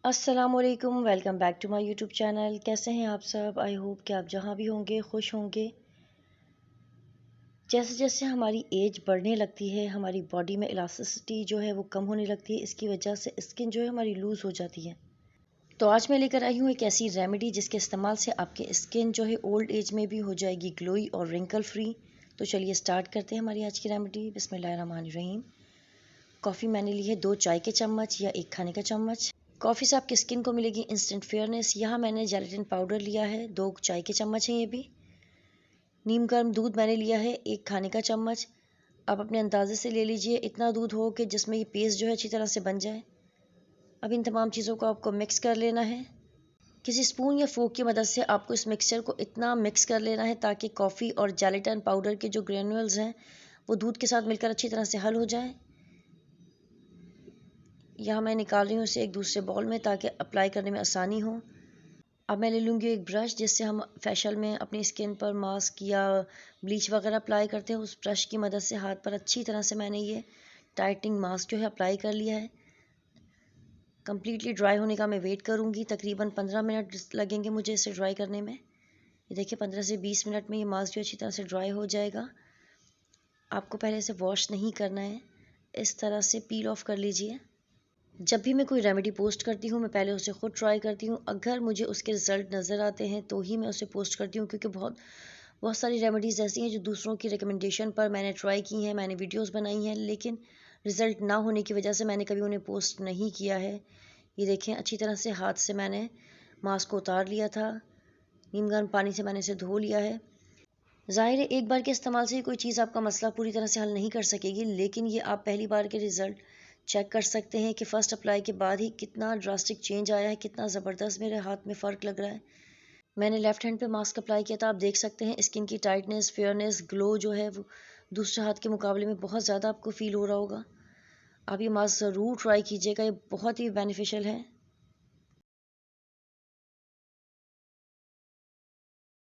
अस्सलामुअलैकुम, welcome back to my YouTube channel. कैसे हैं आप सब? आई होप कि आप जहाँ भी होंगे खुश होंगे। जैसे जैसे हमारी एज बढ़ने लगती है हमारी बॉडी में इलास्टिसिटी जो है वो कम होने लगती है। इसकी वजह से स्किन जो है हमारी लूज़ हो जाती है। तो आज मैं लेकर आई हूँ एक ऐसी रेमेडी जिसके इस्तेमाल से आपके स्किन जो है ओल्ड एज में भी हो जाएगी ग्लोई और रिंकल फ्री। तो चलिए स्टार्ट करते हैं हमारी आज की रेमेडी। बिस्मिल्लाहिर्रहमानिर्रहीम। कॉफ़ी मैंने ली है 2 चाय के चम्मच या 1 खाने का चम्मच। कॉफ़ी से आपकी स्किन को मिलेगी इंस्टेंट फेयरनेस। यहाँ मैंने जेलेटिन पाउडर लिया है 2 चाय के चम्मच हैं ये भी। नीम गर्म दूध मैंने लिया है 1 खाने का चम्मच। आप अपने अंदाजे से ले लीजिए, इतना दूध हो कि जिसमें ये पेस्ट जो है अच्छी तरह से बन जाए। अब इन तमाम चीज़ों को आपको मिक्स कर लेना है। किसी स्पून या फोक की मदद से आपको इस मिक्सचर को इतना मिक्स कर लेना है ताकि कॉफ़ी और जेलेटिन पाउडर के जो ग्रेन्यूल्स हैं वो दूध के साथ मिलकर अच्छी तरह से हल हो जाए। यहाँ मैं निकाल रही हूँ इसे एक दूसरे बाउल में ताकि अप्लाई करने में आसानी हो। अब मैं ले लूँगी एक ब्रश जिससे हम फेशियल में अपनी स्किन पर मास्क या ब्लीच वगैरह अप्लाई करते हैं। उस ब्रश की मदद से हाथ पर अच्छी तरह से मैंने ये टाइटनिंग मास्क जो है अप्लाई कर लिया है। कम्प्लीटली ड्राई होने का मैं वेट करूँगी। तकरीबन 15 मिनट लगेंगे मुझे इसे ड्राई करने में। ये देखिए 15 से 20 मिनट में ये मास्क जो अच्छी तरह से ड्राई हो जाएगा। आपको पहले इसे वॉश नहीं करना है, इस तरह से पील ऑफ कर लीजिए। जब भी मैं कोई रेमेडी पोस्ट करती हूँ मैं पहले उसे ख़ुद ट्राई करती हूँ। अगर मुझे उसके रिज़ल्ट नज़र आते हैं तो ही मैं उसे पोस्ट करती हूँ, क्योंकि बहुत सारी रेमेडीज़ ऐसी हैं जो दूसरों की रिकमेंडेशन पर मैंने ट्राई की हैं, मैंने वीडियोस बनाई हैं, लेकिन रिज़ल्ट ना होने की वजह से मैंने कभी उन्हें पोस्ट नहीं किया है। ये देखें अच्छी तरह से हाथ से मैंने मास्क को उतार लिया था। नीम गर्म पानी से मैंने इसे धो लिया है। ज़ाहिर है एक बार के इस्तेमाल से कोई चीज़ आपका मसला पूरी तरह से हल नहीं कर सकेगी, लेकिन ये आप पहली बार के रिज़ल्ट चेक कर सकते हैं कि फ़र्स्ट अप्लाई के बाद ही कितना ड्रास्टिक चेंज आया है, कितना ज़बरदस्त मेरे हाथ में फ़र्क लग रहा है। मैंने लेफ़्ट हैंड पे मास्क अप्लाई किया था। आप देख सकते हैं स्किन की टाइटनेस, फेयरनेस, ग्लो जो है वो दूसरे हाथ के मुकाबले में बहुत ज़्यादा आपको फ़ील हो रहा होगा। आप ये मास्क ज़रूर ट्राई कीजिएगा, ये बहुत ही बेनिफिशियल है।